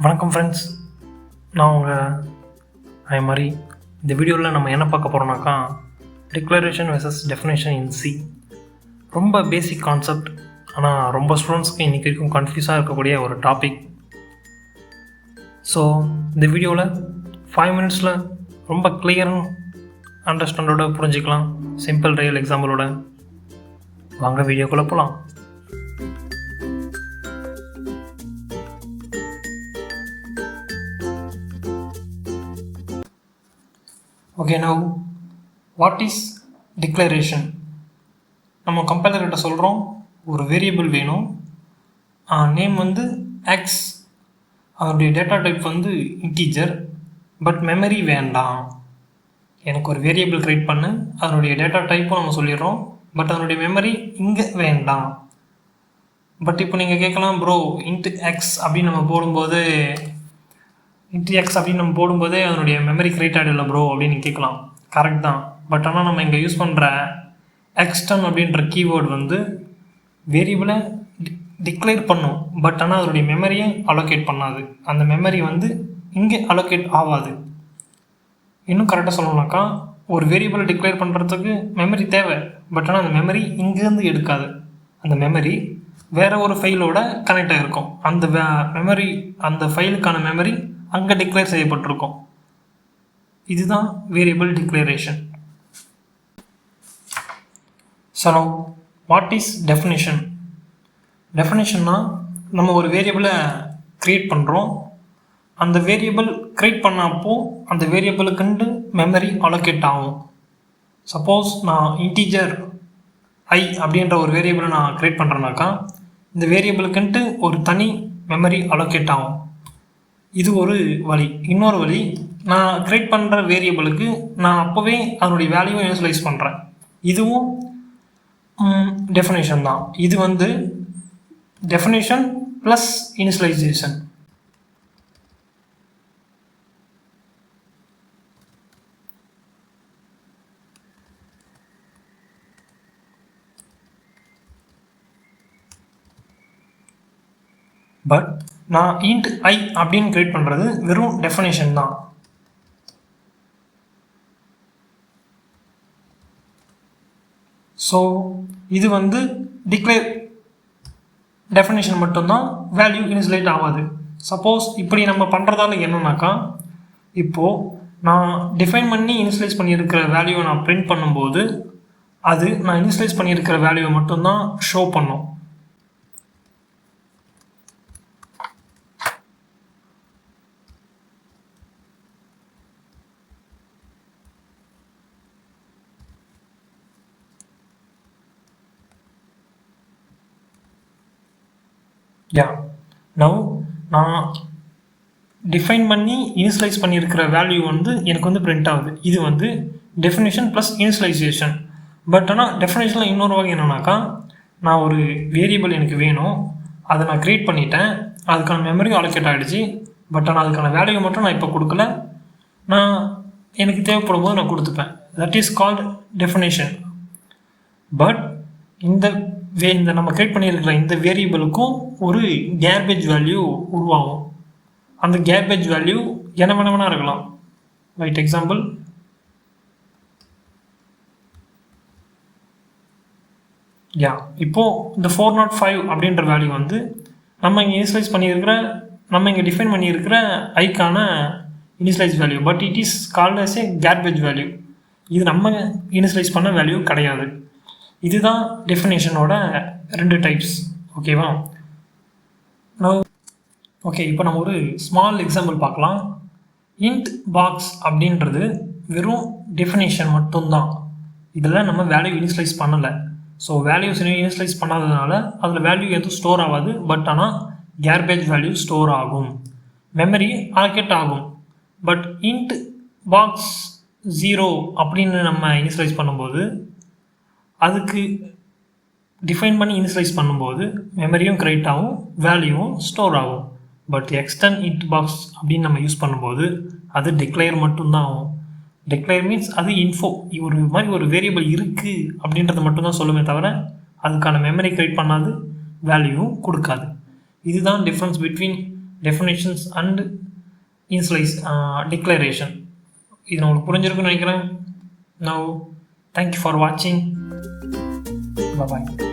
வணக்கம் ஃப்ரெண்ட்ஸ், நான் உங்கள் அதே மாதிரி இந்த வீடியோவில் நம்ம என்ன பார்க்க போகிறோம்னாக்கா டிக்ளரேஷன் வெர்சஸ் டெஃபினேஷன் இன் சி. ரொம்ப பேசிக் கான்செப்ட், ஆனால் ரொம்ப ஸ்டூடெண்ட்ஸ்க்கு இன்றைக்கி வரைக்கும் கன்ஃபியூஸாக இருக்கக்கூடிய ஒரு டாபிக். ஸோ இந்த வீடியோவில் 5 மினிட்ஸில் ரொம்ப கிளியர் அண்டர்ஸ்டாண்டோட புரிஞ்சிக்கலாம், சிம்பிள் ரியல் எக்ஸாம்பிளோட. வாங்க வீடியோக்குள்ளே போகலாம். Okay, now what is declaration? நம்ம கம்பைலர்கிட்ட சொல்கிறோம் ஒரு வேரியபிள் வேணும், நேம் வந்து எக்ஸ், அதனுடைய டேட்டா டைப் வந்து இன்டீஜர், பட் மெமரி வேண்டாம். எனக்கு ஒரு வேரியபிள் க்ரியேட் பண்ணு, அதனுடைய டேட்டா டைப்பும் நம்ம சொல்லிடுறோம், பட் அதனுடைய மெமரி இங்கே வேண்டாம். பட் இப்போ நீங்கள் கேட்கலாம், ப்ரோ இன்ட் எக்ஸ் அப்படின்னு நம்ம போடும்போது அதனுடைய மெமரி கிரியேட் ஆகிடல ப்ரோ அப்படின்னு கேட்கலாம். கரெக்ட் தான், பட் ஆனால் நம்ம இங்கே யூஸ் பண்ணுற எக்ஸ்டன் அப்படின்ற கீவேர்டு வந்து வேரியபிளை டிக்ளேர் பண்ணும், பட் ஆனால் அதனுடைய மெமரியை அலோகேட் பண்ணாது. அந்த மெமரி வந்து இங்கே அலோகேட் ஆகாது. இன்னும் கரெக்டாக சொல்லணும்னாக்கா, ஒரு வேரியபிளை டிக்ளேர் பண்ணுறதுக்கு மெமரி தேவை, பட் ஆனால் அந்த மெமரி இங்கேருந்து எடுக்காது. அந்த மெமரி வேறு ஒரு ஃபைலோட கனெக்ட் ஆகிருக்கும். அந்த அந்த ஃபைலுக்கான மெமரி அங்கே டிக்ளேர் செய்யப்பட்டிருக்கும். இதுதான் variable declaration. So now what is definition? டெஃபினிஷன்னா நம்ம ஒரு வேரியபிளை க்ரியேட் பண்ணுறோம். அந்த வேரியபிள் க்ரியேட் பண்ணப்போ அந்த வேரியபிளுக்குண்டு மெமரி அலோகேட் ஆகும். சப்போஸ் நான் இன்டீஜர் ஐ அப்படின்ற ஒரு வேரியபிளை நான் க்ரியேட் பண்ணுறேன்னாக்கா, இந்த வேரியபிளுக்குன்ட்டு ஒரு தனி மெமரி அலோகேட் ஆகும். இது ஒரு வழி. இன்னொரு வழி, நான் க்ரியேட் பண்ணுற வேரியபிளுக்கு நான் அப்போவே அதனுடைய வேல்யூவை இனிஷியலைஸ் பண்ணுறேன். இதுவும் டெஃபினேஷன் தான். இது வந்து டெஃபினேஷன் ப்ளஸ் இனிஷியலைசேஷன். பட் நான் இன்ட் ஐ அப்படின்னு கிரியேட் பண்ணுறது வெறும் டெஃபினேஷன் தான். ஸோ இது வந்து டிக்ளேர் டெஃபினேஷன் மட்டும்தான், வேல்யூ இனிஷியலைட் ஆகாது. சப்போஸ் இப்படி நம்ம பண்ணுறதால என்னன்னாக்கா, இப்போது நான் டிஃபைன் பண்ணி இனிஷியலைஸ் பண்ணியிருக்கிற வேல்யூவை நான் பிரிண்ட் பண்ணும்போது அது நான் இனிஷியலைஸ் பண்ணியிருக்கிற வேல்யூவை மட்டும்தான் ஷோ பண்ணும். நவ் நான் டிஃபைன் பண்ணி இனிஷியலைஸ் பண்ணியிருக்கிற வேல்யூ வந்து எனக்கு வந்து பிரிண்ட் ஆகுது. இது வந்து டெஃபினேஷன் ப்ளஸ் இனிஷியலைசேஷன். பட் ஆனால் டெஃபினேஷனில் இன்னொரு வகை என்னன்னாக்கா, நான் ஒரு வேரியபிள் எனக்கு வேணும், அதை நான் க்ரியேட் பண்ணிட்டேன், அதுக்கான மெமரி அலோகேட் ஆகிடுச்சு, பட் ஆனால் அதுக்கான வேல்யூ மட்டும் நான் இப்போ கொடுக்கல, நான் எனக்கு தேவைப்படும் போது நான் கொடுத்துப்பேன். That is called definition. But இந்த நம்ம க்ரியேட் பண்ணியிருக்கிற இந்த வேரியபிளுக்கும் ஒரு கேர்பேஜ் வேல்யூ உருவாகும். அந்த கேர்பேஜ் வேல்யூ என்ன வேணா இருக்கலாம். ரைட், எக்ஸாம்பிள், இப்போது இந்த 405 அப்படின்ற வேல்யூ வந்து நம்ம இங்கே இனிஷியலைஸ் பண்ணியிருக்கிற, நம்ம இங்கே டிஃபைன் பண்ணியிருக்கிற ஐக்கான initialize value, but it is called as a garbage value. இது நம்ம இனிஷியலைஸ் பண்ண வேல்யூ கிடையாது. இதுதான் டெஃபினேஷனோட 2 டைப்ஸ். ஓகேவா? ஓகே, இப்போ நம்ம ஒரு ஸ்மால் எக்ஸாம்பிள் பார்க்கலாம். இன்ட் பாக்ஸ் அப்படின்றது வெறும் டெஃபினேஷன் மட்டும்தான். இதில் நம்ம வேல்யூ இனிஷியலைஸ் பண்ணலை. ஸோ வேல்யூஸ் இனிஷியலைஸ் பண்ணாததுனால அதில் வேல்யூ எதுவும் ஸ்டோர் ஆகாது, பட் ஆனால் கேர்பேஜ் வேல்யூ ஸ்டோர் ஆகும், மெமரி அலோகேட் ஆகும். பட் இன்ட் பாக்ஸ் 0 அப்படின்னு நம்ம இனிஷியலைஸ் பண்ணும்போது, அதுக்கு டிஃபைன் பண்ணி இனிஷியலைஸ் பண்ணும்போது மெமரியும் கிரியேட் ஆகும், வேல்யூவும் ஸ்டோர் ஆகும். பட் எக்ஸ்டன் இன்ட் பாக்ஸ் அப்படின்னு நம்ம யூஸ் பண்ணும்போது அது டிக்ளேர் மட்டும்தான் ஆகும். டிக்ளேர் மீன்ஸ் அது இன்ஃபோ, ஒரு மாதிரி ஒரு வேரியபிள் இருக்குது அப்படின்றத மட்டும்தான் சொல்லுமே தவிர அதுக்கான மெமரி கிரியேட் பண்ணாது, வேல்யூவும் கொடுக்காது. இதுதான் difference between definitions and initialise declaration. இது உங்களுக்கு புரிஞ்சிருக்குன்னு நினைக்கிறேன். நவ் தேங்க்யூ ஃபார் வாட்சிங். பாய்.